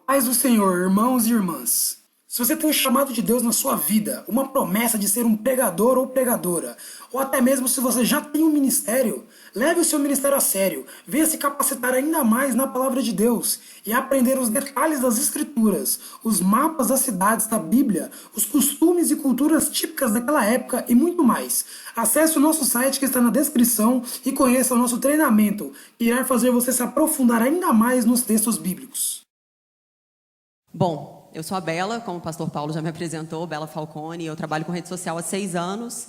Paz do Senhor, irmãos e irmãs. Se você tem um chamado de Deus na sua vida, uma promessa de ser um pregador ou pregadora, ou até mesmo se você já tem um ministério, leve o seu ministério a sério, venha se capacitar ainda mais na palavra de Deus e aprender os detalhes das Escrituras, os mapas das cidades da Bíblia, os costumes e culturas típicas daquela época e muito mais. Acesse o nosso site que está na descrição e conheça o nosso treinamento, que irá fazer você se aprofundar ainda mais nos textos bíblicos. Bom, eu sou a Bela, como o pastor Paulo já me apresentou, Bela Falcone. Eu trabalho com rede social há 6 anos.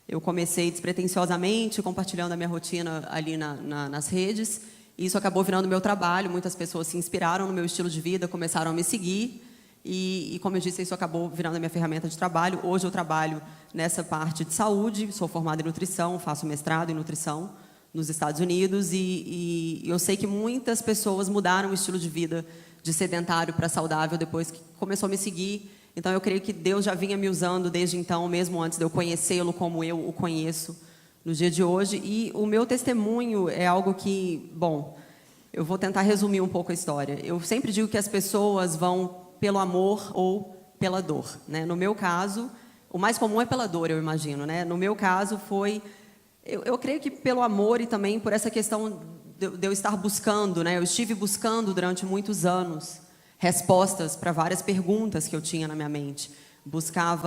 Eu comecei despretensiosamente, compartilhando a minha rotina ali nas redes. E isso acabou virando meu trabalho. Muitas pessoas se inspiraram no meu estilo de vida, começaram a me seguir. E como eu disse, isso acabou virando a minha ferramenta de trabalho. Hoje eu trabalho nessa parte de saúde, sou formada em nutrição, faço mestrado em nutrição nos Estados Unidos. E eu sei que muitas pessoas mudaram o estilo de vida de sedentário para saudável depois que começou a me seguir. Então eu creio que Deus já vinha me usando desde então, mesmo antes de eu conhecê-lo como eu o conheço no dia de hoje. E o meu testemunho é algo que, bom, eu vou tentar resumir um pouco a história. Eu sempre digo que as pessoas vão pelo amor ou pela dor, né? No meu caso, o mais comum é pela dor, eu imagino, né? No meu caso foi, eu creio que pelo amor e também por essa questão de eu estar buscando, né? Eu estive buscando durante muitos anos respostas para várias perguntas que eu tinha na minha mente.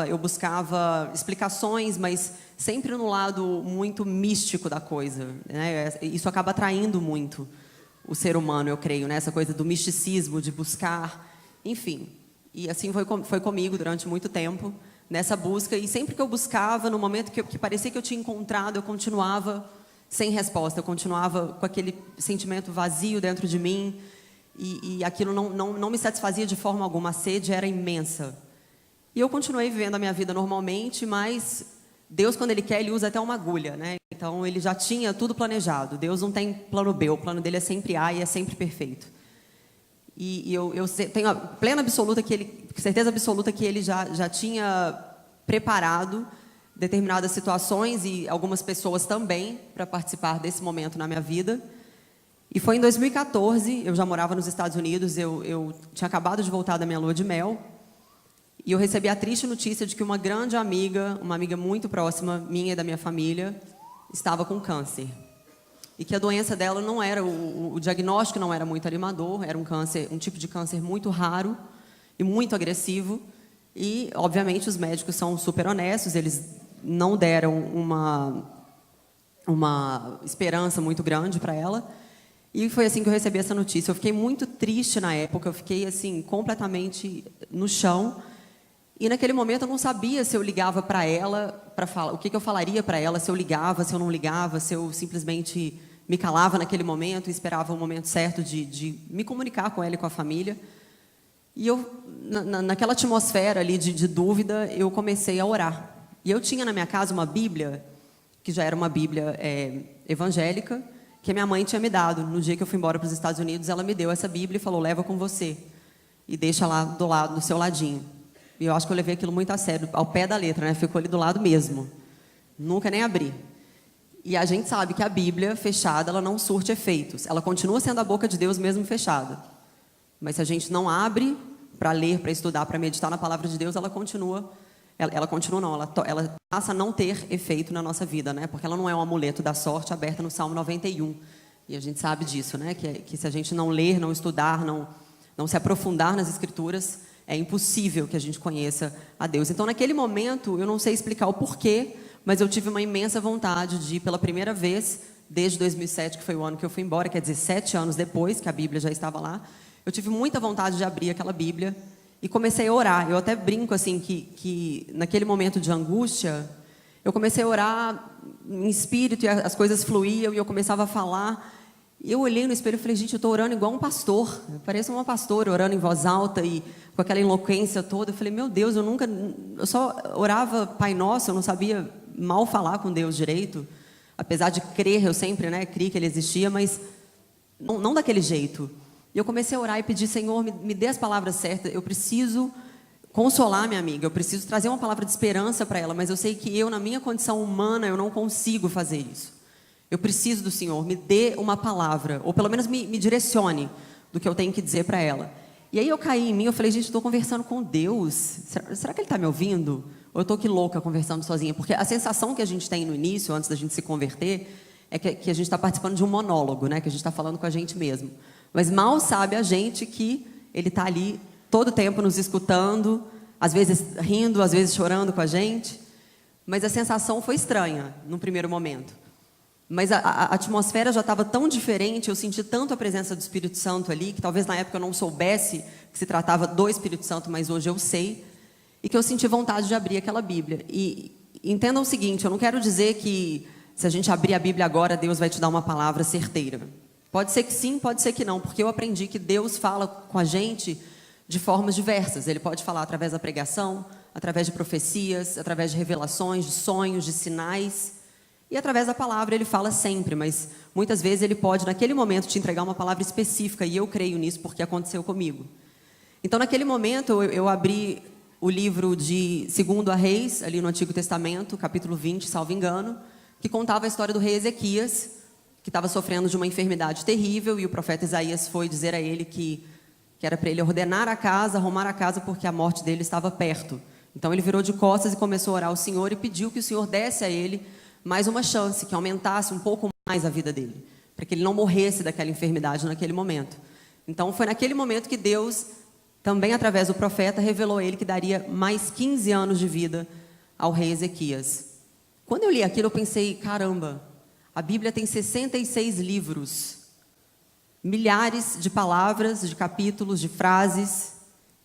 Eu buscava explicações, mas sempre no lado muito místico da coisa, né? Isso acaba atraindo muito o ser humano, eu creio, né? Essa coisa do misticismo, de buscar, enfim. E assim foi comigo durante muito tempo, nessa busca. E sempre que eu buscava, no momento que parecia que eu tinha encontrado, eu continuava sem resposta, eu continuava com aquele sentimento vazio dentro de mim e aquilo não me satisfazia de forma alguma, a sede era imensa. E eu continuei vivendo a minha vida normalmente, mas Deus, quando Ele quer, Ele usa até uma agulha, né? Então, Ele já tinha tudo planejado. Deus não tem plano B, o plano dele é sempre A e é sempre perfeito. E eu tenho a plena absoluta certeza absoluta que Ele já tinha preparado determinadas situações e algumas pessoas também para participar desse momento na minha vida. E foi em 2014, eu já morava nos Estados Unidos, eu tinha acabado de voltar da minha lua de mel, e eu recebi a triste notícia de que uma grande amiga, uma amiga muito próxima, minha e da minha família, estava com câncer. E que a doença dela não era, o diagnóstico não era muito animador, era um tipo de câncer muito raro e muito agressivo. E, obviamente, os médicos são super honestos, eles não deram uma esperança muito grande para ela. E foi assim que eu recebi essa notícia. Eu fiquei muito triste na época, eu fiquei assim, completamente no chão. E naquele momento eu não sabia se eu ligava para ela, para falar, o que eu falaria para ela, se eu ligava, se eu não ligava, se eu simplesmente me calava naquele momento e esperava o momento certo de me comunicar com ela e com a família. E eu, naquela atmosfera ali de dúvida, eu comecei a orar. E eu tinha na minha casa uma Bíblia, que já era uma Bíblia evangélica, que a minha mãe tinha me dado. No dia que eu fui embora para os Estados Unidos, ela me deu essa Bíblia e falou, leva com você. E deixa lá do seu ladinho. E eu acho que eu levei aquilo muito a sério, ao pé da letra, né? Ficou ali do lado mesmo. Nunca nem abri. E a gente sabe que a Bíblia fechada, ela não surte efeitos. Ela continua sendo a boca de Deus mesmo fechada. Mas se a gente não abre para ler, para estudar, para meditar na palavra de Deus, ela continua não, ela passa a não ter efeito na nossa vida, né? Porque ela não é um amuleto da sorte aberta no Salmo 91. E a gente sabe disso, né? Que se a gente não ler, não estudar, não se aprofundar nas Escrituras, é impossível que a gente conheça a Deus. Então, naquele momento, eu não sei explicar o porquê, mas eu tive uma imensa vontade de, pela primeira vez, desde 2007, que foi o ano que eu fui embora, quer dizer, 7 anos depois que a Bíblia já estava lá, eu tive muita vontade de abrir aquela Bíblia e comecei a orar. Eu até brinco assim que naquele momento de angústia, eu comecei a orar em espírito e as coisas fluíam e eu começava a falar. E eu olhei no espelho e falei, gente, eu estou orando igual um pastor. Eu pareço uma pastora orando em voz alta e com aquela eloquência toda. Eu falei, meu Deus, eu só orava Pai Nosso, eu não sabia mal falar com Deus direito. Apesar de crer, eu sempre criei que Ele existia, mas não daquele jeito. E eu comecei a orar e pedir, Senhor, me dê as palavras certas. Eu preciso consolar minha amiga, eu preciso trazer uma palavra de esperança para ela, mas eu sei que eu, na minha condição humana, eu não consigo fazer isso. Eu preciso do Senhor, me dê uma palavra, ou pelo menos me direcione do que eu tenho que dizer para ela. E aí eu caí em mim, eu falei, gente, estou conversando com Deus. Será que Ele está me ouvindo? Ou eu estou aqui louca conversando sozinha? Porque a sensação que a gente tem no início, antes da gente se converter, é que a gente está participando de um monólogo, né? Que a gente está falando com a gente mesmo. Mas mal sabe a gente que Ele está ali todo o tempo nos escutando, às vezes rindo, às vezes chorando com a gente. Mas a sensação foi estranha no primeiro momento. Mas a atmosfera já estava tão diferente, eu senti tanto a presença do Espírito Santo ali, que talvez na época eu não soubesse que se tratava do Espírito Santo, mas hoje eu sei, e que eu senti vontade de abrir aquela Bíblia. E entendam o seguinte, eu não quero dizer que se a gente abrir a Bíblia agora, Deus vai te dar uma palavra certeira. Pode ser que sim, pode ser que não, porque eu aprendi que Deus fala com a gente de formas diversas. Ele pode falar através da pregação, através de profecias, através de revelações, de sonhos, de sinais. E através da palavra Ele fala sempre, mas muitas vezes Ele pode, naquele momento, te entregar uma palavra específica, e eu creio nisso porque aconteceu comigo. Então, naquele momento, eu abri o livro de 2 Reis, ali no Antigo Testamento, capítulo 20, salvo engano, que contava a história do rei Ezequias, que estava sofrendo de uma enfermidade terrível, e o profeta Isaías foi dizer a ele que era para ele ordenar a casa, arrumar a casa, porque a morte dele estava perto. Então, ele virou de costas e começou a orar ao Senhor e pediu que o Senhor desse a ele mais uma chance, que aumentasse um pouco mais a vida dele, para que ele não morresse daquela enfermidade naquele momento. Então foi naquele momento que Deus, também através do profeta, revelou a ele que daria mais 15 anos de vida ao rei Ezequias. Quando eu li aquilo, eu pensei, caramba, a Bíblia tem 66 livros, milhares de palavras, de capítulos, de frases.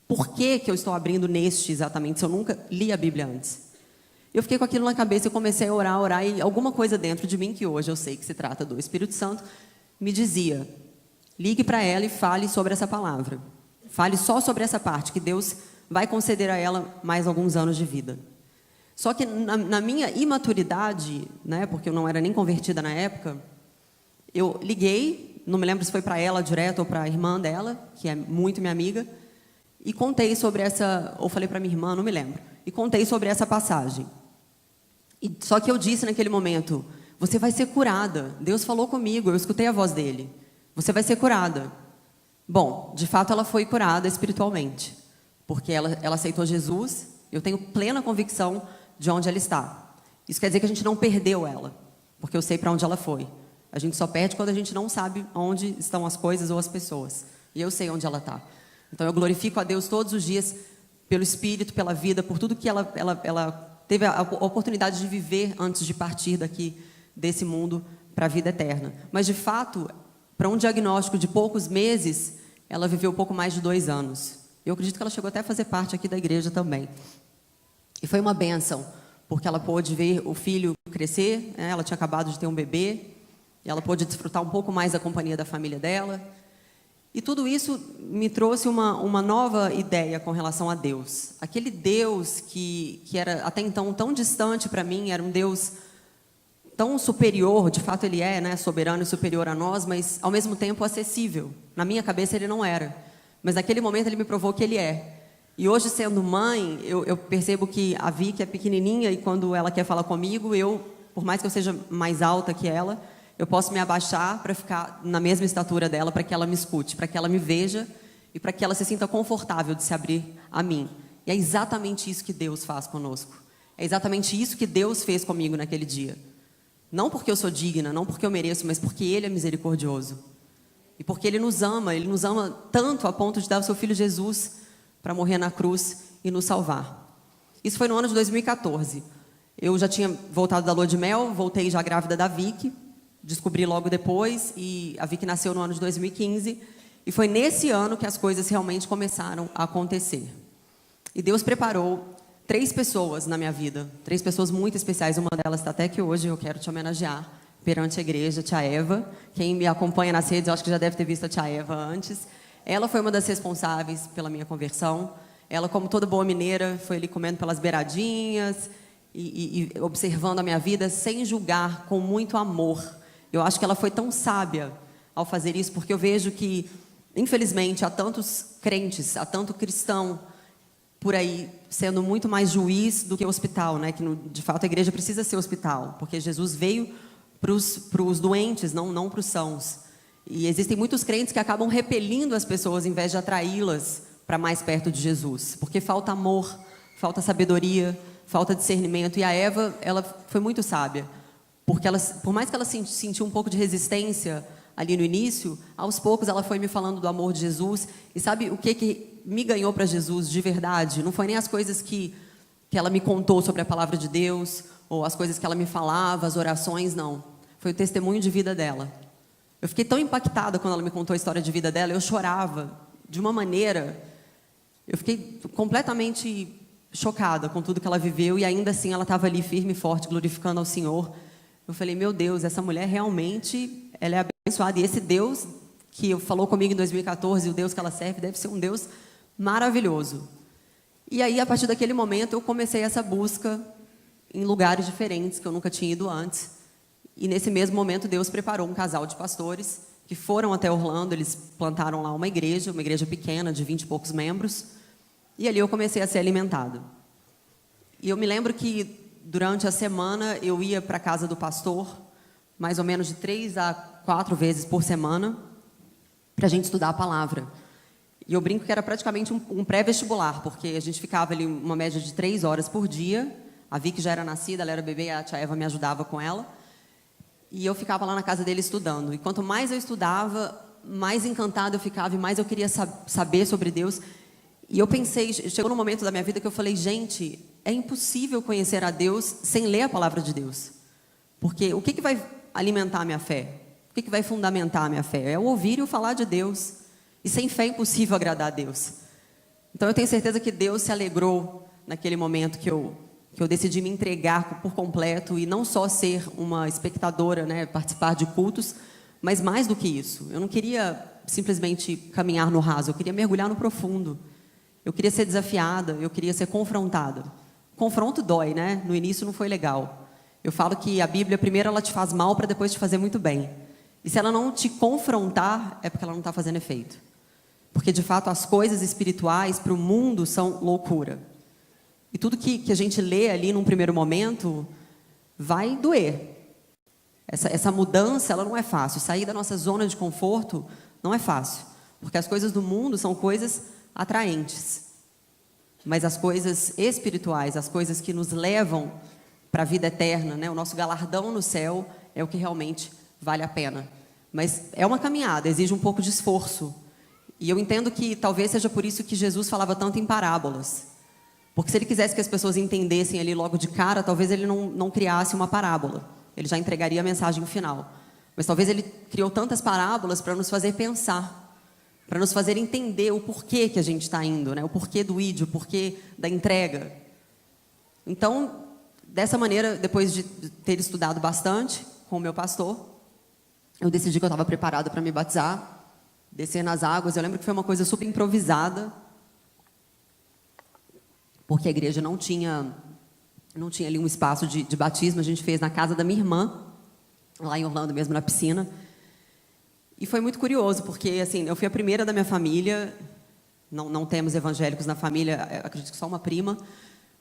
Por que eu estou abrindo neste exatamente, se eu nunca li a Bíblia antes? Eu fiquei com aquilo na cabeça e comecei a orar, e alguma coisa dentro de mim, que hoje eu sei que se trata do Espírito Santo, me dizia, ligue para ela e fale sobre essa palavra. Fale só sobre essa parte, que Deus vai conceder a ela mais alguns anos de vida. Só que na minha imaturidade, né, porque eu não era nem convertida na época, eu liguei, não me lembro se foi para ela direto ou para a irmã dela, que é muito minha amiga, e contei sobre essa, ou falei para minha irmã, não me lembro, e contei sobre essa passagem. Só que eu disse naquele momento, você vai ser curada. Deus falou comigo, eu escutei a voz dele. Você vai ser curada. Bom, de fato ela foi curada espiritualmente, porque ela aceitou Jesus. Eu tenho plena convicção de onde ela está. Isso quer dizer que a gente não perdeu ela, porque eu sei para onde ela foi. A gente só perde quando a gente não sabe onde estão as coisas ou as pessoas. E eu sei onde ela está. Então eu glorifico a Deus todos os dias pelo Espírito, pela vida, por tudo que ela teve a oportunidade de viver antes de partir daqui desse mundo para a vida eterna. Mas, de fato, para um diagnóstico de poucos meses, ela viveu pouco mais de 2 anos. Eu acredito que ela chegou até a fazer parte aqui da igreja também. E foi uma bênção, porque ela pôde ver o filho crescer, né? Ela tinha acabado de ter um bebê, e ela pôde desfrutar um pouco mais da companhia da família dela. E tudo isso me trouxe uma nova ideia com relação a Deus. Aquele Deus que era até então tão distante para mim, era um Deus tão superior, de fato Ele é, né, soberano e superior a nós, mas ao mesmo tempo acessível. Na minha cabeça Ele não era, mas naquele momento Ele me provou que Ele é. E hoje, sendo mãe, eu percebo que a Vicky é pequenininha, e quando ela quer falar comigo, por mais que eu seja mais alta que ela, eu posso me abaixar para ficar na mesma estatura dela, para que ela me escute, para que ela me veja e para que ela se sinta confortável de se abrir a mim. E é exatamente isso que Deus faz conosco. É exatamente isso que Deus fez comigo naquele dia. Não porque eu sou digna, não porque eu mereço, mas porque Ele é misericordioso. E porque Ele nos ama tanto a ponto de dar o seu Filho Jesus para morrer na cruz e nos salvar. Isso foi no ano de 2014. Eu já tinha voltado da lua de mel, voltei já grávida da Vicky, descobri logo depois, e a Vicky nasceu no ano de 2015, e foi nesse ano que as coisas realmente começaram a acontecer. E Deus preparou 3 pessoas na minha vida, 3 pessoas muito especiais. Uma delas está até aqui hoje, eu quero te homenagear perante a igreja, tia Eva. Quem me acompanha nas redes, eu acho que já deve ter visto a tia Eva antes. Ela foi uma das responsáveis pela minha conversão. Ela, como toda boa mineira, foi ali comendo pelas beiradinhas e observando a minha vida sem julgar, com muito amor. Eu acho que ela foi tão sábia ao fazer isso, porque eu vejo que, infelizmente, há tantos crentes, há tanto cristão por aí sendo muito mais juiz do que hospital, né? Que de fato a igreja precisa ser hospital, porque Jesus veio para os doentes, não para os sãos. E existem muitos crentes que acabam repelindo as pessoas em vez de atraí-las para mais perto de Jesus, porque falta amor, falta sabedoria, falta discernimento. E a Eva, ela foi muito sábia, porque ela, por mais que ela sentiu um pouco de resistência ali no início, aos poucos ela foi me falando do amor de Jesus. E sabe o que me ganhou para Jesus de verdade? Não foi nem as coisas que ela me contou sobre a palavra de Deus, ou as coisas que ela me falava, as orações, não. Foi o testemunho de vida dela. Eu fiquei tão impactada quando ela me contou a história de vida dela, eu chorava de uma maneira, eu fiquei completamente chocada com tudo que ela viveu, e ainda assim ela estava ali firme e forte, glorificando ao Senhor. Eu falei, meu Deus, essa mulher realmente, ela é abençoada, e esse Deus que falou comigo em 2014, o Deus que ela serve, deve ser um Deus maravilhoso. E aí, a partir daquele momento, eu comecei essa busca em lugares diferentes, que eu nunca tinha ido antes. E nesse mesmo momento, Deus preparou um casal de pastores que foram até Orlando. Eles plantaram lá uma igreja pequena, de 20 e poucos membros. E ali eu comecei a ser alimentado. E eu me lembro que, durante a semana, eu ia para a casa do pastor, mais ou menos de 3 a 4 vezes por semana, para a gente estudar a palavra. E eu brinco que era praticamente um pré-vestibular, porque a gente ficava ali uma média de 3 horas por dia. A Vicky já era nascida, ela era bebê, a tia Eva me ajudava com ela. E eu ficava lá na casa dele estudando. E quanto mais eu estudava, mais encantada eu ficava e mais eu queria saber sobre Deus. E eu pensei, chegou num momento da minha vida que eu falei, gente, é impossível conhecer a Deus sem ler a palavra de Deus. Porque o que vai alimentar a minha fé? O que vai fundamentar a minha fé? É o ouvir e o falar de Deus. E sem fé é impossível agradar a Deus. Então eu tenho certeza que Deus se alegrou naquele momento que eu decidi me entregar por completo e não só ser uma espectadora, né, participar de cultos, mas mais do que isso. Eu não queria simplesmente caminhar no raso, eu queria mergulhar no profundo. Eu queria ser desafiada, eu queria ser confrontada. Confronto dói, né? No início não foi legal. Eu falo que a Bíblia, primeiro ela te faz mal para depois te fazer muito bem. E se ela não te confrontar, é porque ela não está fazendo efeito. Porque, de fato, as coisas espirituais para o mundo são loucura. E tudo que a gente lê ali num primeiro momento vai doer. Essa mudança, ela não é fácil. Sair da nossa zona de conforto não é fácil. Porque as coisas do mundo são coisas atraentes. Mas as coisas espirituais, as coisas que nos levam para a vida eterna, né? O nosso galardão no céu é o que realmente vale a pena. Mas é uma caminhada, exige um pouco de esforço. E eu entendo que talvez seja por isso que Jesus falava tanto em parábolas. Porque se ele quisesse que as pessoas entendessem ali logo de cara, talvez ele não criasse uma parábola. Ele já entregaria a mensagem final. Mas talvez ele criou tantas parábolas para nos fazer pensar, para nos fazer entender o porquê que a gente está indo, né? O porquê do id, o porquê da entrega. Então, dessa maneira, depois de ter estudado bastante com o meu pastor, eu decidi que eu estava preparada para me batizar, descer nas águas. Eu lembro que foi uma coisa super improvisada, porque a igreja não tinha ali um espaço de batismo. A gente fez na casa da minha irmã, lá em Orlando mesmo, na piscina. E foi muito curioso, porque assim, eu fui a primeira da minha família, não temos evangélicos na família, acredito que só uma prima,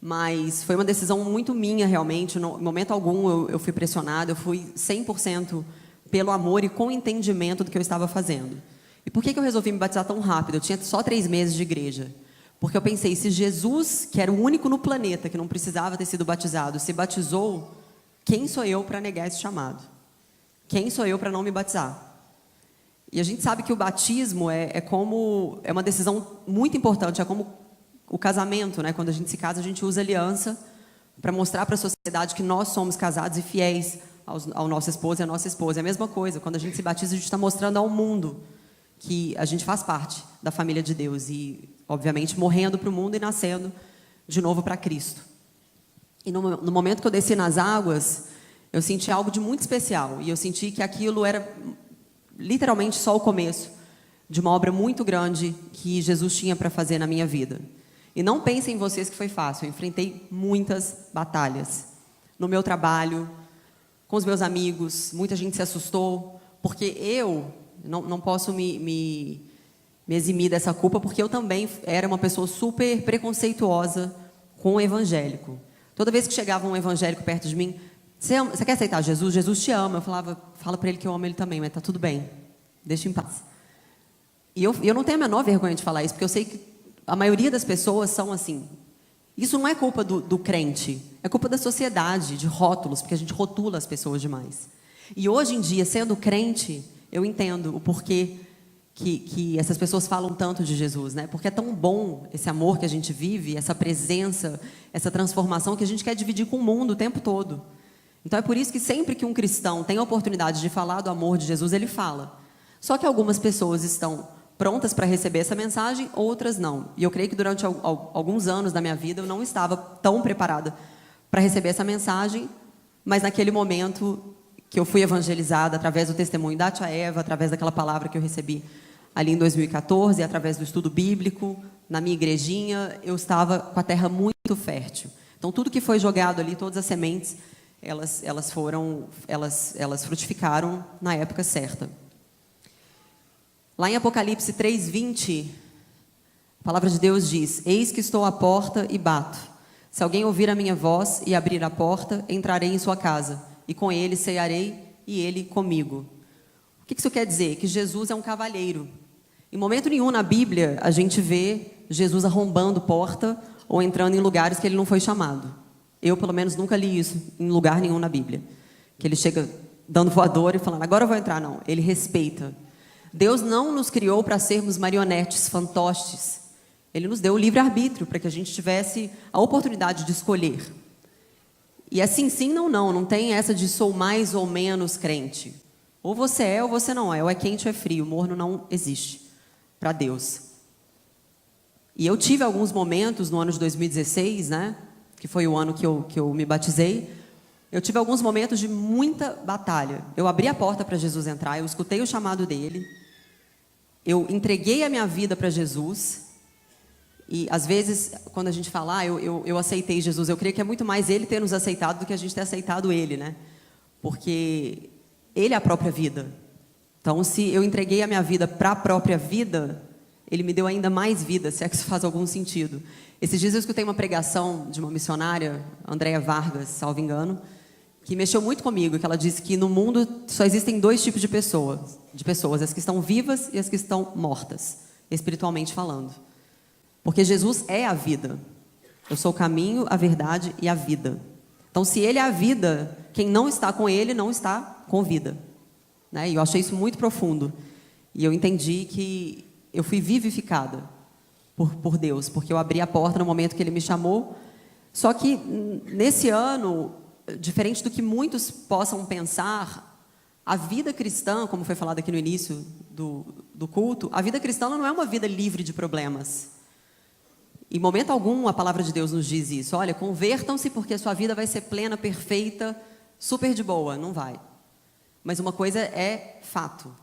mas foi uma decisão muito minha, realmente. No momento algum eu fui pressionada, eu fui 100% pelo amor e com entendimento do que eu estava fazendo. E por que eu resolvi me batizar tão rápido? Eu tinha só 3 meses de igreja. Porque eu pensei, se Jesus, que era o único no planeta que não precisava ter sido batizado, se batizou, quem sou eu para negar esse chamado? Quem sou eu para não me batizar? E a gente sabe que o batismo é uma decisão muito importante, é como o casamento, né? Quando a gente se casa, a gente usa aliança para mostrar para a sociedade que nós somos casados e fiéis ao nosso esposo e à nossa esposa. É a mesma coisa, quando a gente se batiza, a gente está mostrando ao mundo que a gente faz parte da família de Deus e, obviamente, morrendo para o mundo e nascendo de novo para Cristo. E no momento que eu desci nas águas, eu senti algo de muito especial. E eu senti que aquilo era literalmente só o começo de uma obra muito grande que Jesus tinha para fazer na minha vida. E não pensem em vocês que foi fácil. Eu enfrentei muitas batalhas. No meu trabalho, com os meus amigos, muita gente se assustou, porque eu não posso me eximir dessa culpa, porque eu também era uma pessoa super preconceituosa com o evangélico. Toda vez que chegava um evangélico perto de mim, você quer aceitar Jesus? Jesus te ama. Eu falava, fala para ele que eu amo ele também, mas tá tudo bem. deixa em paz. E eu não tenho a menor vergonha de falar isso, porque eu sei que a maioria das pessoas são assim. Isso não é culpa do crente, é culpa da sociedade, de rótulos, porque a gente rotula as pessoas demais. E hoje em dia, sendo crente, eu entendo o porquê que essas pessoas falam tanto de Jesus, né? Porque é tão bom esse amor que a gente vive, essa presença, essa transformação que a gente quer dividir com o mundo o tempo todo. Então é por isso que sempre que um cristão tem a oportunidade de falar do amor de Jesus, ele fala. Só que algumas pessoas estão prontas para receber essa mensagem, outras não. E eu creio que durante alguns anos da minha vida eu não estava tão preparada para receber essa mensagem, mas naquele momento que eu fui evangelizada através do testemunho da tia Eva, através daquela palavra que eu recebi ali em 2014, através do estudo bíblico, na minha igrejinha, eu estava com a terra muito fértil. Então tudo que foi jogado ali, todas as sementes, elas frutificaram na época certa. Lá em Apocalipse 3:20, a palavra de Deus diz: eis que estou à porta e bato. Se alguém ouvir a minha voz e abrir a porta, entrarei em sua casa, e com ele cearei, e ele comigo. O que isso quer dizer? Que Jesus é um cavalheiro. Em momento nenhum na Bíblia, a gente vê Jesus arrombando porta ou entrando em lugares que ele não foi chamado. Eu, pelo menos, nunca li isso em lugar nenhum na Bíblia. Que ele chega dando voadora e falando, agora eu vou entrar. Não, ele respeita. Deus não nos criou para sermos marionetes, fantoches. Ele nos deu o livre-arbítrio para que a gente tivesse a oportunidade de escolher. E assim, sim, não tem essa de sou mais ou menos crente. Ou você é ou você não é, ou é quente ou é frio, morno não existe para Deus. E eu tive alguns momentos no ano de 2016, né, que foi o ano que eu me batizei, eu tive alguns momentos de muita batalha. Eu abri a porta para Jesus entrar, eu escutei o chamado dele, eu entreguei a minha vida para Jesus, e às vezes, quando a gente fala, eu aceitei Jesus, eu creio que é muito mais ele ter nos aceitado do que a gente ter aceitado ele, né? Porque ele é a própria vida. Então, se eu entreguei a minha vida para a própria vida, ele me deu ainda mais vida, se é que isso faz algum sentido. Esses dias eu escutei uma pregação de uma missionária, Andréa Vargas, salvo engano, que mexeu muito comigo, que ela disse que no mundo só existem dois tipos de pessoas, as que estão vivas e as que estão mortas, espiritualmente falando. Porque Jesus é a vida. Eu sou o caminho, a verdade e a vida. Então, se ele é a vida, quem não está com ele não está com vida. Né? E eu achei isso muito profundo. E eu entendi que eu fui vivificada por Deus, porque eu abri a porta no momento que ele me chamou. Só que nesse ano, diferente do que muitos possam pensar, a vida cristã, como foi falado aqui no início do culto, a vida cristã não é uma vida livre de problemas. Em momento algum a palavra de Deus nos diz isso. Olha, convertam-se porque a sua vida vai ser plena, perfeita, super de boa. Não vai. Mas uma coisa é fato.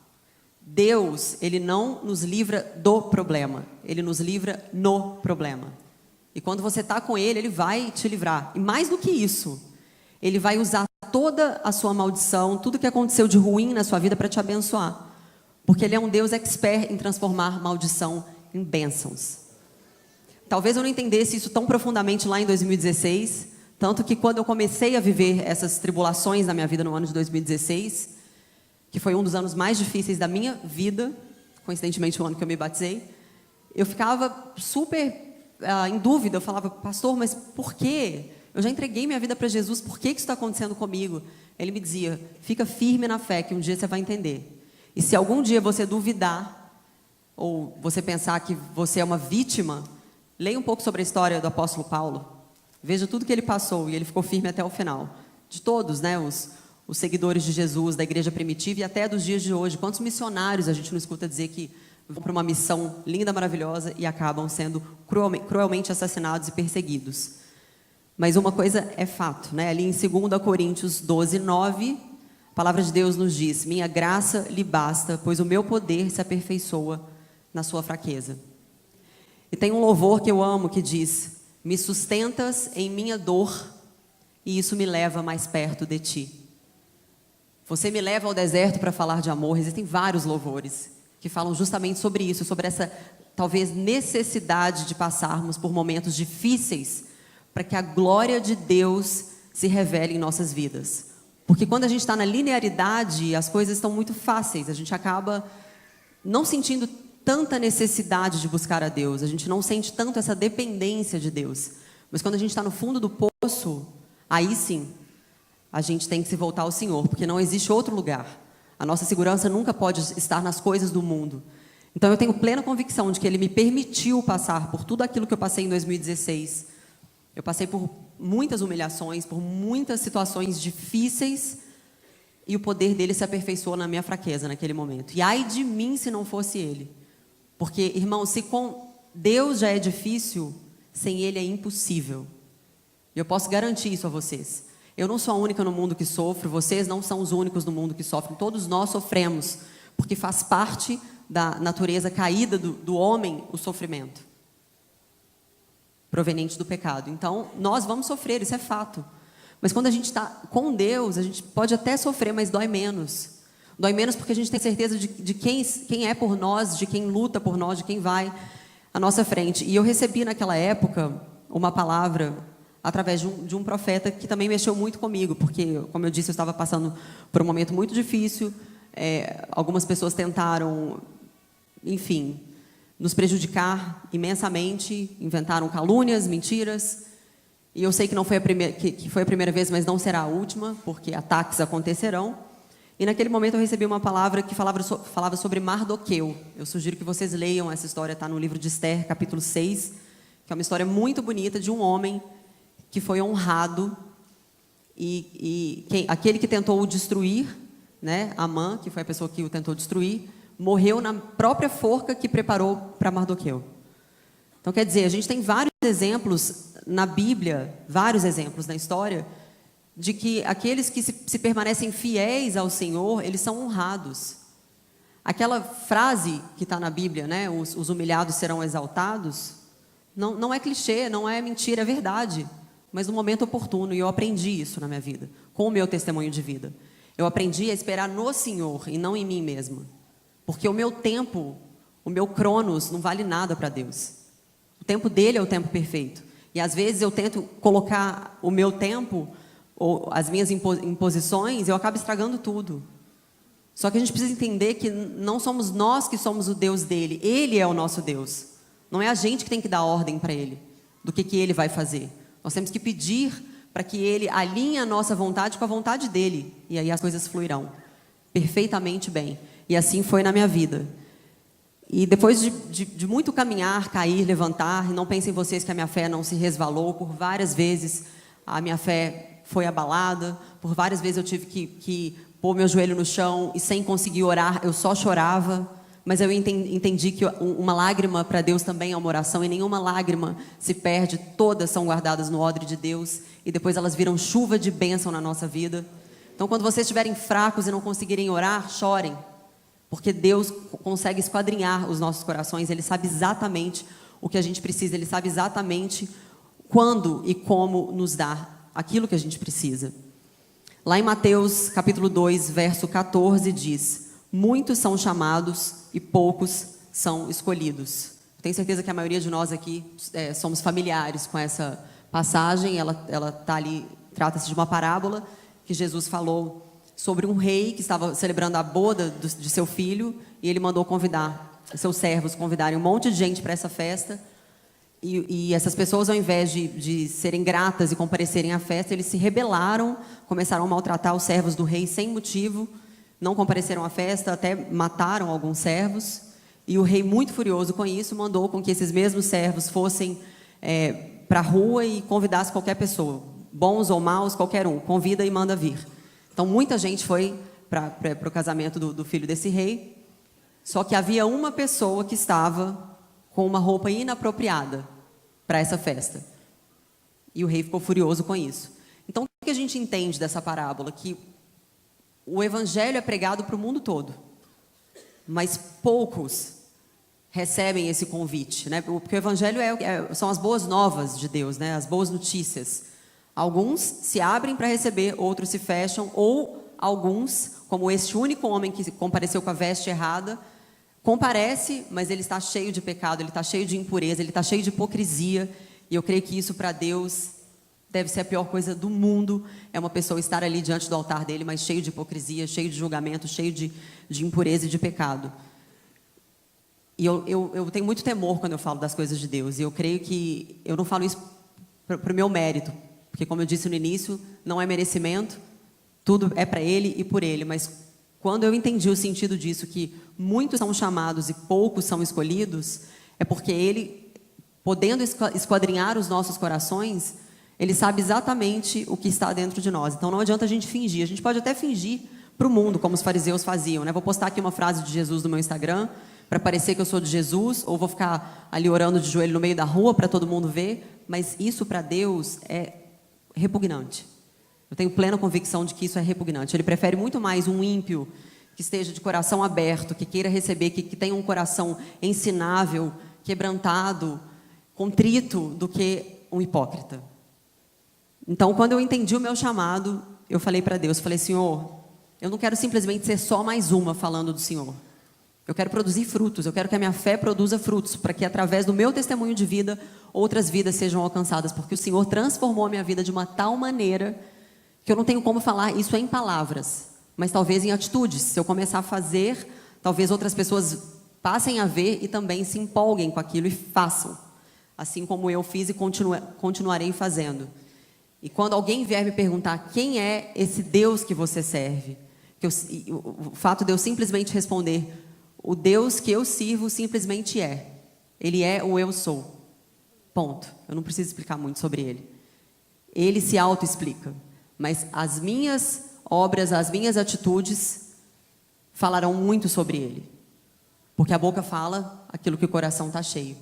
Deus, ele não nos livra do problema. Ele nos livra no problema. E quando você está com ele, ele vai te livrar. E mais do que isso, ele vai usar toda a sua maldição, tudo que aconteceu de ruim na sua vida para te abençoar. Porque ele é um Deus expert em transformar maldição em bênçãos. Talvez eu não entendesse isso tão profundamente lá em 2016, tanto que quando eu comecei a viver essas tribulações na minha vida no ano de 2016, que foi um dos anos mais difíceis da minha vida, coincidentemente o ano que eu me batizei, eu ficava super em dúvida, eu falava, pastor, mas por quê? Eu já entreguei minha vida para Jesus, por que isso está acontecendo comigo? Ele me dizia, fica firme na fé, que um dia você vai entender. E se algum dia você duvidar, ou você pensar que você é uma vítima, leia um pouco sobre a história do apóstolo Paulo. Veja tudo que ele passou e ele ficou firme até o final. De todos, né, os seguidores de Jesus, da igreja primitiva e até dos dias de hoje. Quantos missionários a gente não escuta dizer que vão para uma missão linda, maravilhosa e acabam sendo cruelmente assassinados e perseguidos. Mas uma coisa é fato, né? Ali em 2 Coríntios 12:9, a palavra de Deus nos diz, minha graça lhe basta, pois o meu poder se aperfeiçoa na sua fraqueza. E tem um louvor que eu amo que diz, me sustentas em minha dor e isso me leva mais perto de ti. Você me leva ao deserto para falar de amor. Existem vários louvores que falam justamente sobre isso, sobre essa talvez necessidade de passarmos por momentos difíceis para que a glória de Deus se revele em nossas vidas. Porque quando a gente está na linearidade, as coisas estão muito fáceis, a gente acaba não sentindo tanta necessidade de buscar a Deus, a gente não sente tanto essa dependência de Deus. Mas quando a gente está no fundo do poço, aí sim, a gente tem que se voltar ao Senhor, porque não existe outro lugar. A nossa segurança nunca pode estar nas coisas do mundo. Então eu tenho plena convicção de que Ele me permitiu passar por tudo aquilo que eu passei em 2016. Eu passei por muitas humilhações, por muitas situações difíceis, e o poder dele se aperfeiçoou na minha fraqueza naquele momento. E ai de mim se não fosse Ele. Porque, irmão, se com Deus já é difícil, sem Ele é impossível. E eu posso garantir isso a vocês. Eu não sou a única no mundo que sofro, vocês não são os únicos no mundo que sofrem. Todos nós sofremos, porque faz parte da natureza caída do homem o sofrimento, proveniente do pecado. Então, nós vamos sofrer, isso é fato. Mas quando a gente está com Deus, a gente pode até sofrer, mas dói menos. Dói menos porque a gente tem certeza de quem é por nós, de quem luta por nós, de quem vai à nossa frente. E eu recebi naquela época uma palavra através de um profeta que também mexeu muito comigo, porque, como eu disse, eu estava passando por um momento muito difícil. Algumas pessoas tentaram, enfim, nos prejudicar imensamente, inventaram calúnias, mentiras. E eu sei que não foi que foi a primeira vez, mas não será a última, porque ataques acontecerão. E naquele momento eu recebi uma palavra que falava sobre Mardoqueu. Eu sugiro que vocês leiam essa história, está no livro de Esther, capítulo 6, que é uma história muito bonita de um homem que foi honrado, aquele que tentou o destruir, né, Amã, que foi a pessoa que o tentou destruir, morreu na própria forca que preparou para Mardoqueu. Então, quer dizer, a gente tem vários exemplos na Bíblia, vários exemplos na história, de que aqueles que se permanecem fiéis ao Senhor, eles são honrados. Aquela frase que está na Bíblia, né, os humilhados serão exaltados, não é clichê, não é mentira, é verdade. Mas no momento oportuno, e eu aprendi isso na minha vida, com o meu testemunho de vida. Eu aprendi a esperar no Senhor e não em mim mesma. Porque o meu tempo, o meu cronos, não vale nada para Deus. O tempo dele é o tempo perfeito. E às vezes eu tento colocar o meu tempo, ou as minhas imposições, e eu acabo estragando tudo. Só que a gente precisa entender que não somos nós que somos o Deus dele. Ele é o nosso Deus. Não é a gente que tem que dar ordem para ele, do que ele vai fazer. Nós temos que pedir para que Ele alinhe a nossa vontade com a vontade dEle. E aí as coisas fluirão perfeitamente bem. E assim foi na minha vida. E depois de muito caminhar, cair, levantar, não pensem vocês que a minha fé não se resvalou. Por várias vezes a minha fé foi abalada. Por várias vezes eu tive que pôr meu joelho no chão e sem conseguir orar, eu só chorava. Mas eu entendi que uma lágrima para Deus também é uma oração, e nenhuma lágrima se perde, todas são guardadas no odre de Deus, e depois elas viram chuva de bênção na nossa vida. Então, quando vocês estiverem fracos e não conseguirem orar, chorem, porque Deus consegue esquadrinhar os nossos corações, Ele sabe exatamente o que a gente precisa, Ele sabe exatamente quando e como nos dar aquilo que a gente precisa. Lá em Mateus, capítulo 2, verso 14, diz: muitos são chamados e poucos são escolhidos. Tenho certeza que a maioria de nós aqui somos familiares com essa passagem. Ela tá ali, trata-se de uma parábola que Jesus falou sobre um rei que estava celebrando a boda de seu filho, e ele mandou convidar seus servos, convidarem um monte de gente para essa festa. E essas pessoas, ao invés de serem gratas e comparecerem à festa, eles se rebelaram, começaram a maltratar os servos do rei sem motivo. Não compareceram à festa, até mataram alguns servos. E o rei, muito furioso com isso, mandou com que esses mesmos servos fossem para a rua e convidassem qualquer pessoa, bons ou maus, qualquer um, convida e manda vir. Então, muita gente foi para o casamento do filho desse rei, só que havia uma pessoa que estava com uma roupa inapropriada para essa festa. E o rei ficou furioso com isso. Então, o que a gente entende dessa parábola? Que o evangelho é pregado para o mundo todo, mas poucos recebem esse convite, né? Porque o evangelho são as boas novas de Deus, né? As boas notícias. Alguns se abrem para receber, outros se fecham, ou alguns, como este único homem que compareceu com a veste errada, comparece, mas ele está cheio de pecado, ele está cheio de impureza, ele está cheio de hipocrisia. E eu creio que isso para Deus deve ser a pior coisa do mundo, é uma pessoa estar ali diante do altar dele, mas cheio de hipocrisia, cheio de julgamento, cheio de impureza e de pecado. E eu tenho muito temor quando eu falo das coisas de Deus. E eu creio que eu não falo isso para o meu mérito. Porque, como eu disse no início, não é merecimento. Tudo é para Ele e por Ele. Mas quando eu entendi o sentido disso, que muitos são chamados e poucos são escolhidos, é porque Ele, podendo esquadrinhar os nossos corações, Ele sabe exatamente o que está dentro de nós. Então não adianta a gente fingir. A gente pode até fingir para o mundo, como os fariseus faziam, né? Vou postar aqui uma frase de Jesus no meu Instagram, para parecer que eu sou de Jesus, ou vou ficar ali orando de joelho no meio da rua para todo mundo ver, mas isso para Deus é repugnante. Eu tenho plena convicção de que isso é repugnante. Ele prefere muito mais um ímpio que esteja de coração aberto, que queira receber, que tenha um coração ensinável, quebrantado, contrito, do que um hipócrita. Então, quando eu entendi o meu chamado, eu falei para Deus, falei, Senhor, eu não quero simplesmente ser só mais uma falando do Senhor. Eu quero produzir frutos, eu quero que a minha fé produza frutos, para que através do meu testemunho de vida, outras vidas sejam alcançadas, porque o Senhor transformou a minha vida de uma tal maneira que eu não tenho como falar isso em palavras, mas talvez em atitudes. Se eu começar a fazer, talvez outras pessoas passem a ver e também se empolguem com aquilo e façam, assim como eu fiz e continuarei fazendo. E quando alguém vier me perguntar quem é esse Deus que você serve, o fato de eu simplesmente responder, o Deus que eu sirvo simplesmente é. Ele é o eu sou. Ponto. Eu não preciso explicar muito sobre ele. Ele se auto-explica. Mas as minhas obras, as minhas atitudes falarão muito sobre ele. Porque a boca fala aquilo que o coração está cheio.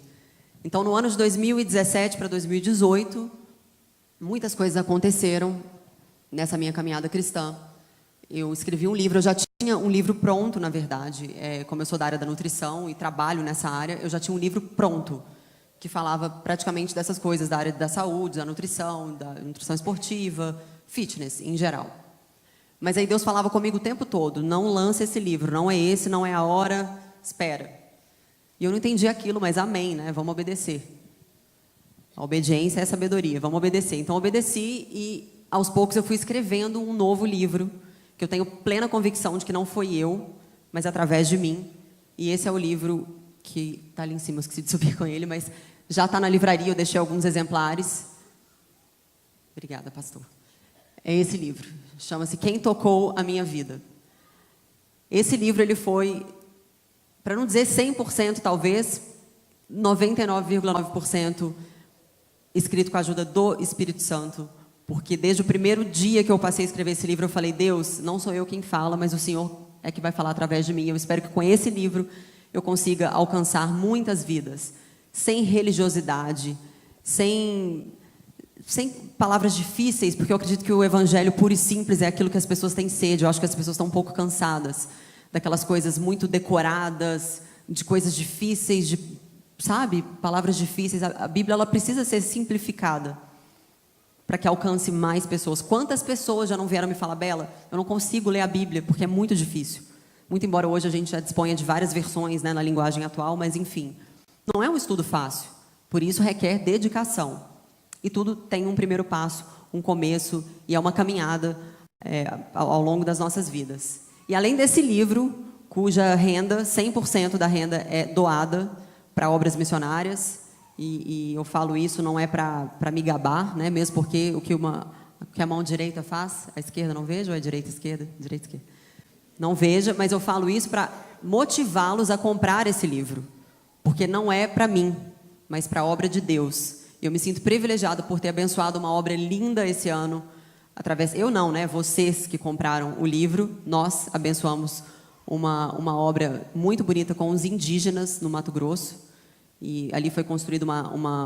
Então, no ano de 2017 para 2018, muitas coisas aconteceram nessa minha caminhada cristã. Eu escrevi um livro, eu já tinha um livro pronto, na verdade. Como eu sou da área da nutrição e trabalho nessa área, eu já tinha um livro pronto, que falava praticamente dessas coisas, da área da saúde, da nutrição esportiva, fitness em geral. Mas aí Deus falava comigo o tempo todo, não lance esse livro, não é esse, não é a hora, espera. E eu não entendi aquilo, mas amém, né? Vamos obedecer. A obediência é sabedoria, vamos obedecer. Então, obedeci e, aos poucos, eu fui escrevendo um novo livro, que eu tenho plena convicção de que não foi eu, mas através de mim. E esse é o livro que está ali em cima, eu esqueci de subir com ele, mas já está na livraria, eu deixei alguns exemplares. Obrigada, pastor. É esse livro, chama-se Quem Tocou a Minha Vida. Esse livro, ele foi, para não dizer 100% talvez, 99,9% escrito com a ajuda do Espírito Santo, porque desde o primeiro dia que eu passei a escrever esse livro, eu falei, Deus, não sou eu quem fala, mas o Senhor é que vai falar através de mim. Eu espero que com esse livro eu consiga alcançar muitas vidas, sem religiosidade, sem palavras difíceis, porque eu acredito que o evangelho puro e simples é aquilo que as pessoas têm sede. Eu acho que as pessoas estão um pouco cansadas daquelas coisas muito decoradas, de coisas difíceis, sabe, palavras difíceis. A Bíblia, ela precisa ser simplificada para que alcance mais pessoas. Quantas pessoas já não vieram me falar, Bela, eu não consigo ler a Bíblia porque é muito difícil. Muito embora hoje a gente já disponha de várias versões, né, na linguagem atual, mas enfim, não é um estudo fácil. Por isso requer dedicação. E tudo tem um primeiro passo, um começo, e é uma caminhada ao longo das nossas vidas. E além desse livro, cuja renda, 100% da renda é doada para obras missionárias, e eu falo isso não é para me gabar, né? Mesmo porque o que a mão direita faz, a esquerda não veja, ou é direita, esquerda? Direita, esquerda. Não veja, mas eu falo isso para motivá-los a comprar esse livro, porque não é para mim, mas para a obra de Deus. Eu me sinto privilegiada por ter abençoado uma obra linda esse ano, eu não, né? Vocês que compraram o livro, nós abençoamos uma obra muito bonita com os indígenas no Mato Grosso. E ali foi construído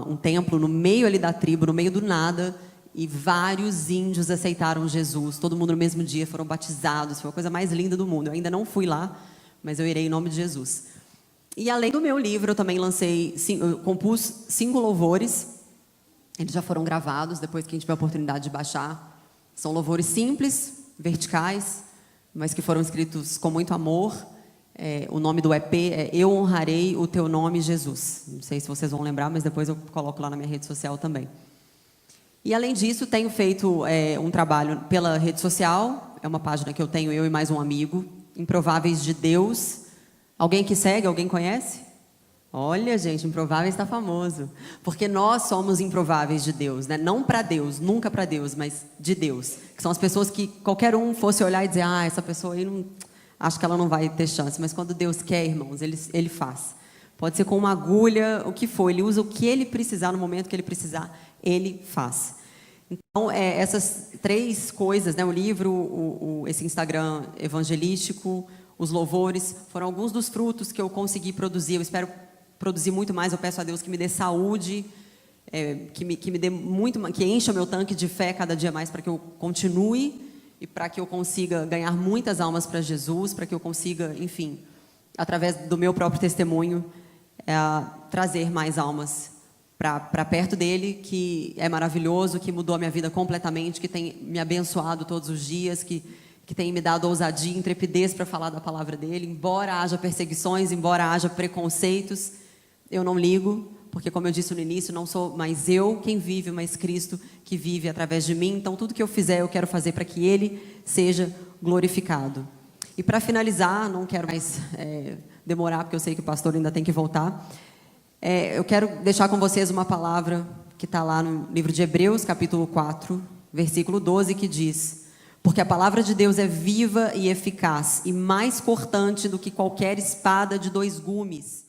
um templo no meio ali da tribo, no meio do nada, e vários índios aceitaram Jesus. Todo mundo no mesmo dia foram batizados. Foi a coisa mais linda do mundo. Eu ainda não fui lá, mas eu irei em nome de Jesus. E além do meu livro, eu também eu compus 5 louvores. Eles já foram gravados, depois que a gente tiver a oportunidade de baixar. São louvores simples, verticais, mas que foram escritos com muito amor. O nome do EP é Eu Honrarei o Teu Nome, Jesus. Não sei se vocês vão lembrar, mas depois eu coloco lá na minha rede social também. E, além disso, tenho feito um trabalho pela rede social. É uma página que eu tenho, eu e mais um amigo. Improváveis de Deus. Alguém que segue? Alguém conhece? Olha, gente, improvável está famoso. Porque nós somos improváveis de Deus, né? Não para Deus, nunca para Deus, mas de Deus. Que são as pessoas que qualquer um fosse olhar e dizer, essa pessoa aí, não, acho que ela não vai ter chance. Mas quando Deus quer, irmãos, ele faz. Pode ser com uma agulha, o que for. Ele usa o que ele precisar, no momento que ele precisar, ele faz. Então, essas 3 coisas, né? O livro, esse Instagram evangelístico, os louvores, foram alguns dos frutos que eu consegui produzir. Eu espero produzir muito mais. Eu peço a Deus que me dê saúde, que me dê muito, que encha o meu tanque de fé cada dia mais, para que eu continue e para que eu consiga ganhar muitas almas para Jesus, para que eu consiga, enfim, através do meu próprio testemunho, trazer mais almas para perto dele, que é maravilhoso, que mudou a minha vida completamente, que tem me abençoado todos os dias, que tem me dado ousadia, intrepidez para falar da palavra dele. Embora haja perseguições, embora haja preconceitos, eu não ligo, porque, como eu disse no início, não sou mais eu quem vive, mas Cristo que vive através de mim. Então, tudo que eu fizer, eu quero fazer para que ele seja glorificado. E para finalizar, não quero mais demorar, porque eu sei que o pastor ainda tem que voltar. Eu quero deixar com vocês uma palavra que está lá no livro de Hebreus, capítulo 4, versículo 12, que diz: porque a palavra de Deus é viva e eficaz, e mais cortante do que qualquer espada de 2 gumes.